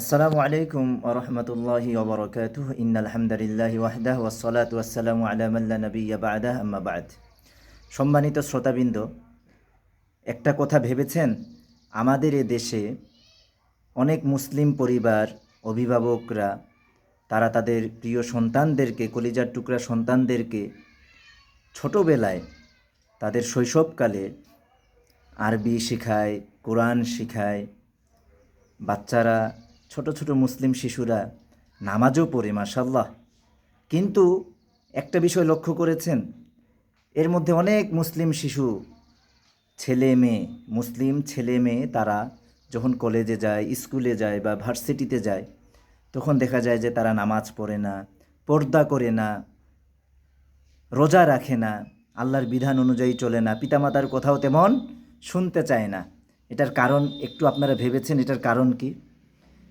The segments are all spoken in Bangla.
আসসালামু আলাইকুম ওয়া রাহমাতুল্লাহি ওয়া বারাকাতুহু ইন্নাল হামদালিল্লাহি ওয়াহদাহু ওয়াস সালাতু ওয়াস সালামু আলা মান লা নাবিয়্যা বা'দাহু আম্মা বা'দ। সম্মানিত শ্রোতাবৃন্দ, একটা কথা ভেবেছেন? আমাদের এ দেশে অনেক মুসলিম পরিবার, অভিভাবকরা তারা তাদের প্রিয় সন্তানদেরকে, কলিজার টুকরা সন্তানদেরকে ছোটোবেলায় তাদের শৈশবকালে আরবি শেখায়, কোরআন শেখায়। বাচ্চারা, ছোট ছোট মুসলিম শিশুরা নামাজও পড়ে মাশাআল্লাহ। কিন্তু একটা বিষয় লক্ষ্য করেছেন, এর মধ্যে অনেক মুসলিম শিশু, ছেলে মেয়ে, মুসলিম ছেলে মেয়ে তারা যখন কলেজে যায়, স্কুলে যায় বা ভার্সিটিতে যায়, তখন দেখা যায় যে তারা নামাজ পড়ে না, পর্দা করে না, রোজা রাখে না, আল্লাহর বিধান অনুযায়ী চলে না, পিতামাতার কথাও তেমন শুনতে চায় না। এটার কারণ একটু আপনারা ভেবেছেন এটার কারণ কি?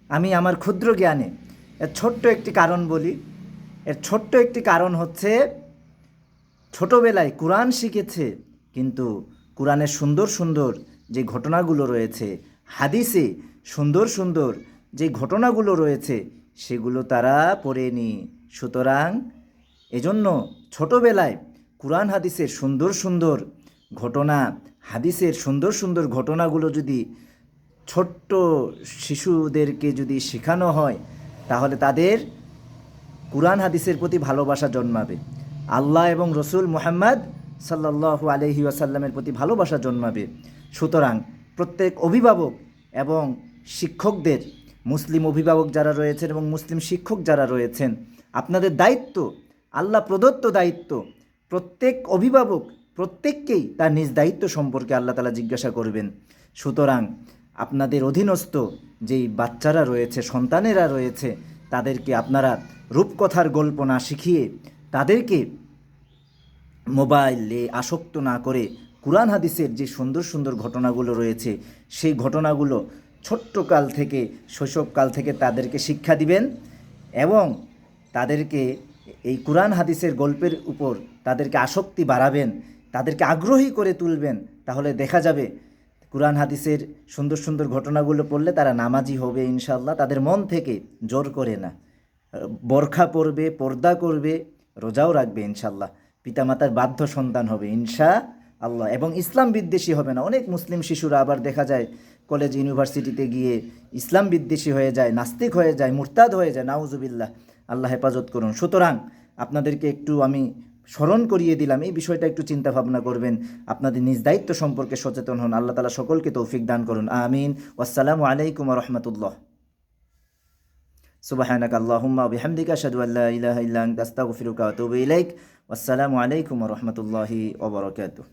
আমি আমার ক্ষুদ্র জ্ঞানে এর ছোট্ট একটি কারণ বলি। এর ছোট্ট একটি কারণ হচ্ছে, ছোটোবেলায় কোরআন শিখেছে, কিন্তু কোরআনের সুন্দর সুন্দর যে ঘটনাগুলো রয়েছে, হাদিসে সুন্দর সুন্দর যে ঘটনাগুলো রয়েছে, সেগুলো তারা পড়েনি। সুতরাং এজন্য ছোটোবেলায় কোরআন হাদিসের সুন্দর সুন্দর ঘটনা, হাদিসের সুন্দর সুন্দর ঘটনাগুলো যদি ছোট্ট শিশুদেরকে যদি শেখানো হয়, তাহলে তাদের কুরআন হাদিসের প্রতি ভালোবাসা জন্মাবে, আল্লাহ এবং রসুল মুহাম্মদ সাল্লাল্লাহু আলাইহি ওয়াসাল্লামের প্রতি ভালোবাসা জন্মাবে। সুতরাং প্রত্যেক অভিভাবক এবং শিক্ষকদের, মুসলিম অভিভাবক যারা রয়েছেন এবং মুসলিম শিক্ষক যারা রয়েছেন, আপনাদের দায়িত্ব, আল্লাহ প্রদত্ত দায়িত্ব। প্রত্যেক অভিভাবক প্রত্যেককেই তার নিজ দায়িত্ব সম্পর্কে আল্লাহ তাআলা জিজ্ঞাসা করবেন। সুতরাং আপনাদের অধীনস্থ যেই বাচ্চারা রয়েছে, সন্তানেরা রয়েছে, তাদেরকে আপনারা রূপকথার গল্প না শিখিয়ে, তাদেরকে মোবাইলে আসক্ত না করে কুরআন হাদিসের যে সুন্দর সুন্দর ঘটনাগুলো রয়েছে, সেই ঘটনাগুলো ছোট্টকাল থেকে, শৈশবকাল থেকে তাদেরকে শিক্ষা দিবেন এবং তাদেরকে এই কুরআন হাদিসের গল্পের উপর তাদেরকে আসক্তি বাড়াবেন, তাদেরকে আগ্রহী করে তুলবেন। তাহলে দেখা যাবে কুরআন হাদিসের সুন্দর সুন্দর ঘটনাগুলো পড়লে তারা নামাজি হবে ইনশাআল্লাহ। তাদের মন থেকে জোর করে না, বোরখা পরবে, পর্দা করবে, রোজাও রাখবে ইনশাআল্লাহ। পিতামাতার বাধ্য সন্তান হবে ইনশাআল্লাহ, এবং ইসলাম বিদ্বেষী হবে না। অনেক মুসলিম শিশুরা আবার দেখা যায় কলেজ ইউনিভার্সিটিতে গিয়ে ইসলাম বিদ্বেষী হয়ে যায়, নাস্তিক হয়ে যায়, মুরতাদ হয়ে যায়, নাউজুবিল্লাহ, আল্লাহ হেফাজত করুন। সুতরাং আপনাদেরকে একটু আমি স্মরণ করিয়ে দিলাম, এই বিষয়টা একটু চিন্তা ভাবনা করবেন, আপনাদের নিজ দায়িত্ব সম্পর্কে সচেতন হন। আল্লাহ তাআলা সকলকে তৌফিক দান করুন, আমিন। ওয়াসসালামু আলাইকুম ওয়া রাহমাতুল্লাহ। সুবহানাকা আল্লাহুম্মা ওয়া বিহামদিকা আশহাদু আল্লা ইলাহা ইল্লা আনতা আস্তাগফিরুকা ওয়া আতুবু ইলাইক। ওয়াসসালামু আলাইকুম ওয়া রাহমাতুল্লাহি ওয়া বারাকাতুহু।